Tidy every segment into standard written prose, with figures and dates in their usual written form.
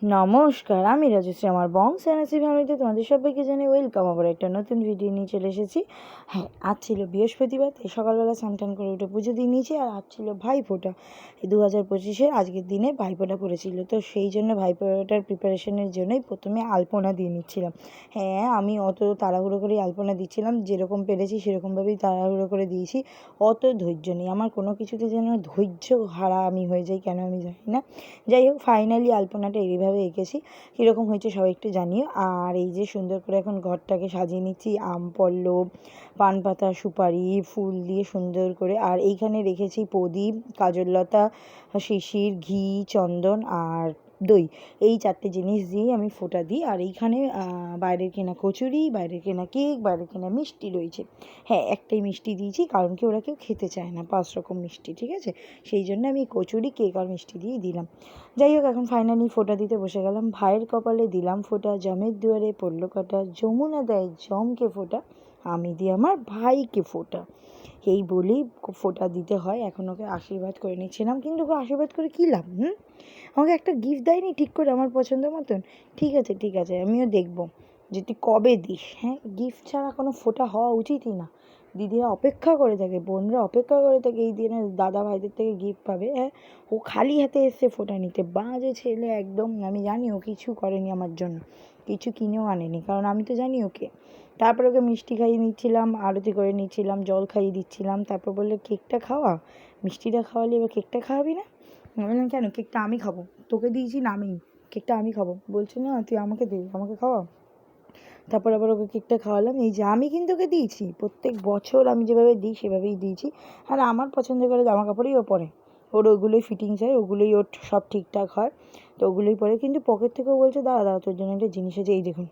নমস্কার, আমি রাজশ্রী। আমার বংশ এনএসি ফ্যামিলিতে তোমাদের সবাইকে জানাই ওয়েলকাম। আবার একটা নতুন ভিডিও নিয়ে চলে এসেছি। হ্যাঁ, আজ ছিল বৃহস্পতিবার, তাই সকালবেলা স্নান করে উঠে পুজো দিয়ে নিয়েছি। আর আজ ছিল ভাইফোঁটা। এই 2025-এর আজকের দিনে ভাইফোঁটা পড়েছিল, তো সেই জন্য ভাইফোঁটার প্রিপারেশনের জন্যই প্রথমে আলপনা দিয়ে নিচ্ছিলাম। হ্যাঁ, আমি অত তাড়াহুড়ো করেই আলপনা দিচ্ছিলাম, যেরকম পেরেছি সেরকমভাবেই তাড়াহুড়ো করে দিয়েছি। অত ধৈর্য নেই আমার কোনো কিছুতে, যেন ধৈর্য হারা আমি হয়ে যাই, কেন আমি জানি না। যাই হোক, ফাইনালি আলপনাটা এইভাবে এঁকেছি। কীরকম হয়েছে সবাই একটু জানিও। আর এই যে সুন্দর করে এখন ঘরটাকে সাজিয়ে নিচ্ছি, আম পল্লব, পান পাতা, সুপারি, ফুল দিয়ে সুন্দর করে। আর এইখানে রেখেছি প্রদীপ, কাজললতা, শিশির, ঘি, চন্দন আর দই। এই 4টে জিনিস দিয়েই আমি ফোঁটা দিই। আর এইখানে বাইরের কেনা কচুরি, বাইরের কেনা কেক, বাইরের কেনা মিষ্টি রয়েছে। হ্যাঁ, একটাই মিষ্টি দিয়েছি, কারণ কি ওরা কেউ খেতে চায় না 5 রকম মিষ্টি, ঠিক আছে? সেই জন্য আমি কচুরি, কেক আর মিষ্টি দিয়েই দিলাম। যাই হোক, এখন ফাইনালি ফোঁটা দিতে বসে গেলাম। ভাইয়ের কপালে দিলাম ফোঁটা, জমের দুয়ারে পড়লো কাঁটা, যমুনা দেয় জমকে ফোঁটা, আমি দিই আমার ভাইকে ফোঁটা। এই বলেই ফোঁটা দিতে হয়। এখন ওকে আশীর্বাদ করে নিচ্ছিলাম, কিন্তু ওকে আশীর্বাদ করে কী লাভ? আমাকে একটা গিফট দেয়নি ঠিক করে আমার পছন্দ মতন। ঠিক আছে ঠিক আছে, আমিও দেখবো যে তুই কবে দিস। হ্যাঁ, গিফট ছাড়া কোনো ফোঁটা হওয়া উচিতই না। দিদিরা অপেক্ষা করে থাকে, বোনরা অপেক্ষা করে থাকে এই দিনে দাদা ভাইদের থেকে গিফট পাবে। হ্যাঁ, ও খালি হাতে এসছে ফোঁটা নিতে, বাজে ছেলে একদম। আমি জানি ও কিছু করেনি আমার জন্য, কিছু কিনেও আনেনি, কারণ আমি তো জানি ওকে। তারপর ওকে মিষ্টি খাইয়ে নিচ্ছিলাম, আরতি করে নিচ্ছিলাম, জল খাইয়ে দিচ্ছিলাম। তারপর বললো কেকটা খাওয়া, মিষ্টিটা খাওয়ালে এবার কেকটা খাওয়াবি না? আমি বললাম কেন, কেকটা আমি খাবো, তোকে দিয়েছি না আমি, কেকটা আমি খাবো। বলছে না তুই আমাকে দে, আমাকে খাওয়া। তারপর আবার ওকে কেকটা খাওয়ালাম। এই যে আমি কিন্তু ওকে দিয়েছি, প্রত্যেক বছর আমি যেভাবে দিই সেভাবেই দিয়েছি। আর আমার পছন্দ করে জামা কাপড়ই ও পরে, ওর ওগুলোই ফিটিংস হয়, ওগুলোই ওর সব ঠিকঠাক হয়, তো ওগুলোই পরে। কিন্তু পকেট থেকেও বলছে দাঁড়া দাঁড়া, তোর জন্য একটা জিনিস আছে, এই দেখুন।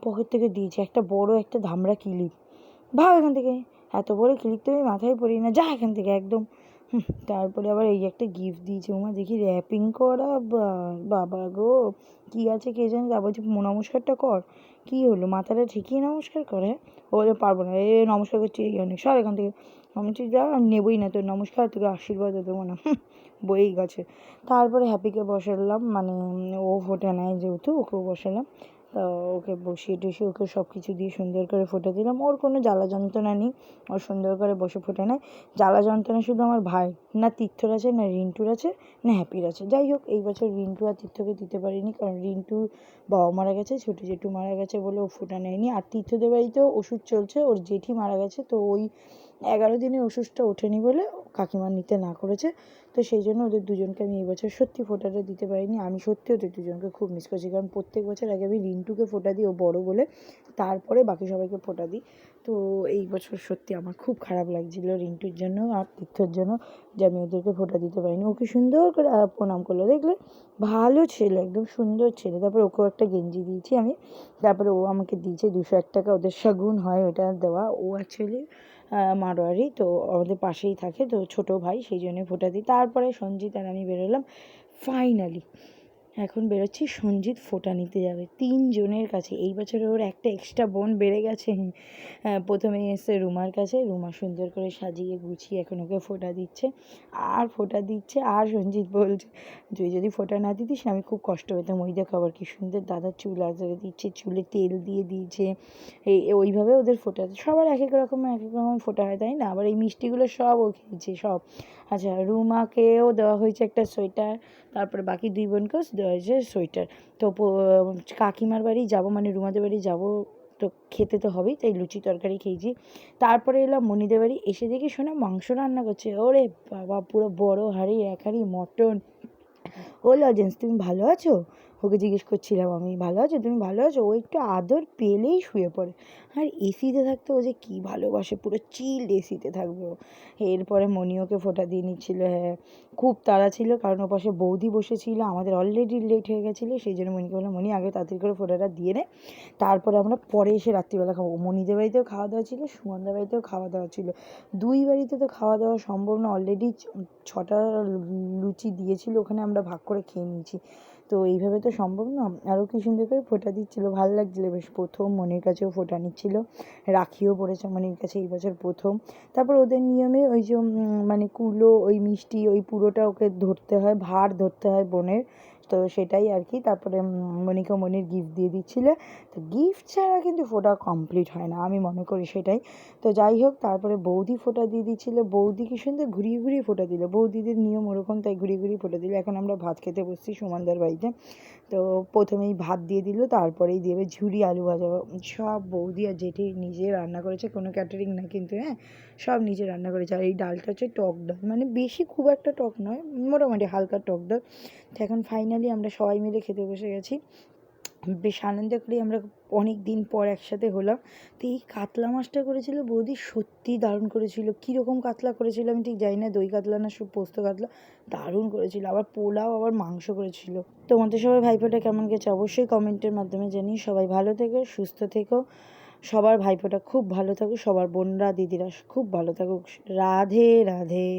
পকেট থেকে দিয়েছে একটা বড় একটা ধামড়া ক্লিপ। ভাব এখান থেকে, এত বড় ক্লিপ তো আমি মাথায় পরি না, যা এখান থেকে একদম। তারপরে আবার এই একটা গিফট দিয়েছে, ওমা দেখি র্যাপিং করা, বাবা গো কী আছে কে জানে। তারপর বলছে নমস্কারটা কর। কী হলো, মাথাটা ঠিকই নমস্কার করে? ও বলে পারবো না, এ নমস্কার করছে এই অনেক, সর এখান থেকে। আমি বলছি যা, আমি নেবোই না তোর নমস্কার, তোকে আশীর্বাদও দেবো না। বয়েই গেছে। তারপরে হ্যাপিকে বসালাম, মানে ও ফোঁটা নেয় যেহেতু, ওকেও বসালাম। তো ওকে বসিয়ে টসিয়ে ওকে সব কিছু দিয়ে সুন্দর করে ফোঁটা দিলাম। ওর কোনো জ্বালা যন্ত্রণা নেই, ও সুন্দর করে বসে ফোঁটা নেয়। জ্বালা যন্ত্রণা শুধু আমার ভাই, না তীর্থর আছে, না রিন্টুর আছে, না হ্যাপির আছে। যাই হোক, এই বছর রিন্টু আর তীর্থকে দিতে পারিনি, কারণ রিন্টু বাবা মারা গেছে, ছোটো জেঠু মারা গেছে বলে ও ফোঁটা নেয়নি। আর তীর্থদের বাড়িতেও ওষুধ চলছে, ওর জেঠি মারা গেছে, তো ওই 11 দিনের ওষুধটা ওঠেনি বলে কাকিমা নিতে না করেছে। তো সেই জন্য ওদের দুজনকে আমি এই বছর সত্যি ফোঁটাটা দিতে পারিনি। আমি সত্যি ওদের দুজনকে খুব মিস করছি, কারণ প্রত্যেক বছর আগে আমি রিন্টুকে ফোঁটা দিই, ও বড়ো বলে, তারপরে বাকি সবাইকে ফোঁটা দিই। তো এই বছর সত্যি আমার খুব খারাপ লাগছিল রিন্টুর জন্য আর তীর্থর জন্য, যে আমি ওদেরকে ফোঁটা দিতে পারিনি। ওকে সুন্দর করে প্রণাম করলো, দেখলে ভালো ছেলে, একদম সুন্দর ছেলে। তারপরে ওকেও একটা গেঞ্জি দিয়েছি আমি। তারপরে ও আমাকে দিয়েছে 201 টাকা, ওদের শাগুন হয় ওটা দেওয়া। ও অ্যাকচুয়ালি মারোয়ারি, তো আমাদের পাশেই থাকে, তো ছোটো ভাই, সেই জন্য ফোঁটা দিই। তারপরে সঞ্জিত আর আমি বেরোলাম ফাইনালি। এখন বেরোচ্ছি, সঞ্জিত ফোঁটা নিতে যাবে 3 জনের কাছে। এই বছরে ওর একটা এক্সট্রা বোন বেড়ে গেছে। প্রথমে এসে রুমার কাছে, রুমা সুন্দর করে সাজিয়ে গুছিয়ে এখন ওকে ফোঁটা দিচ্ছে। আর ফোঁটা দিচ্ছে, আর সঞ্জিত বলছে তুই যদি ফোঁটা না দিতিস আমি খুব কষ্ট পেতাম। ওই দেখো আবার কি সুন্দর দাদার চুল আঁচড়ে দিচ্ছে, চুলে তেল দিয়ে দিয়েছে। ওইভাবে ওদের ফোঁটা, সবার এক এক রকম ফোঁটা হয়, তাই না? আবার এই মিষ্টিগুলো সব ও খেয়েছে সব। আচ্ছা, রুমাকেও দেওয়া হয়েছে একটা সোয়েটার, তারপরে বাকি 2 বোনকেও দেওয়া হয়েছে সোয়েটার। তো কাকিমার বাড়ি যাব, মানে রুমাদের বাড়ি যাব, তো খেতে তো হবেই, তাই লুচি তরকারি খেয়েছি। তারপরে এলাম মনিদের বাড়ি, এসে দেখি শোনা মাংস রান্না করছে। ওরে বাবা, পুরো বড় হাঁড়ি, 1 হাঁড়ি মটন। ও লজেন্স, তুমি ভালো আছো? ওকে জিজ্ঞেস করছিলাম আমি, ভালো আছো, তুমি ভালো আছো? ও একটু আদর পেলেই শুয়ে পড়ে। আর এসিতে থাকতে ও যে কী ভালোবাসে, পুরো চিল্ড এসিতে থাকবে ও। এরপরে মনি ওকে ফোঁটা দিয়ে নিচ্ছিল। হ্যাঁ, খুব তাড়া ছিল, কারণ ও পাশে বৌদি বসেছিল, আমাদের অলরেডি লেট হয়ে গেছিলো। সেই জন্য মনিকে বললাম মনি আগে তাড়াতাড়ি করে ফোঁটাটা দিয়ে নে, তারপরে আমরা পরে এসে রাত্রিবেলা খাবো। মনিদের বাড়িতেও খাওয়া দাওয়া ছিল, সুমনদের বাড়িতেও খাওয়া দাওয়া ছিল। 2 বাড়িতে তো খাওয়া দাওয়া সম্ভব না, অলরেডি 6টা লুচি দিয়েছিল, ওখানে আমরা ভাগ করে খেয়ে নিয়েছি। তো এইভাবে তো সম্ভব না। আরও কি সুন্দর করে ফোঁটা দিচ্ছিলো, ভালো লাগছিলো বেশ। প্রথম মনির কাছেও ফোঁটা নিচ্ছিল, রাখিও পড়েছে মনির কাছে এই বছর প্রথম। তারপর ওদের নিয়মে ওই যে মানে কুলো, ওই মিষ্টি, ওই পুরোটা ওকে ধরতে হয়, ভার ধরতে হয় বোনের, তো সেটাই আর কি। তারপরে মনিকা মনির গিফট দিয়ে দিচ্ছিলো। তো গিফট ছাড়া কিন্তু ফোঁটা কমপ্লিট হয় না, আমি মনে করি সেটাই। তো যাই হোক, তারপরে বৌদি ফোঁটা দিয়ে দিচ্ছিলো। বৌদি কি সুন্দর ঘুরিয়ে ঘুরিয়ে ফোঁটা দিল, বৌদিদের নিয়ম ওরকম, তাই ঘুরিয়ে ঘুরিয়ে ফোঁটা দিল। এখন আমরা ভাত খেতে বসছি সুমানদার বাড়িতে। তো প্রথমেই ভাত দিয়ে দিল, তারপরেই দেবে ঝুরি আলু ভাজা। সব বৌদি আর জেঠি নিজে রান্না করেছে, কোনো ক্যাটারিং না কিন্তু, হ্যাঁ, সব নিজে রান্না করেছে। আর এই ডালটা হচ্ছে টক ডাল, মানে বেশি খুব একটা টক নয়, মোটামুটি হালকা টক ডাল। তো এখন ফাইনালি আমরা সবাই মিলে খেতে বসে গেছি। বেশ আনন্দ করি আমরা, অনেক দিন পর একসাথে হলাম। তো এই কাতলা মাছটা করেছিল বৌদি, সত্যিই দারুণ করেছিল। কীরকম কাতলা করেছিল আমি ঠিক জানি না, দই কাতলা না পোস্ত কাতলা, দারুণ করেছিল। আবার পোলাও, আবার মাংস করেছিল। তোমাদের সবাই ভাইফোঁটা কেমন গেছে অবশ্যই কমেন্টের মাধ্যমে জানিয়ে। সবাই ভালো থেকো, সুস্থ থেকো, সবার ভাইফোঁটা খুব ভালো থাকুক, সবার বোনরা দিদিরা খুব ভালো থাকুক। রাধে রাধে।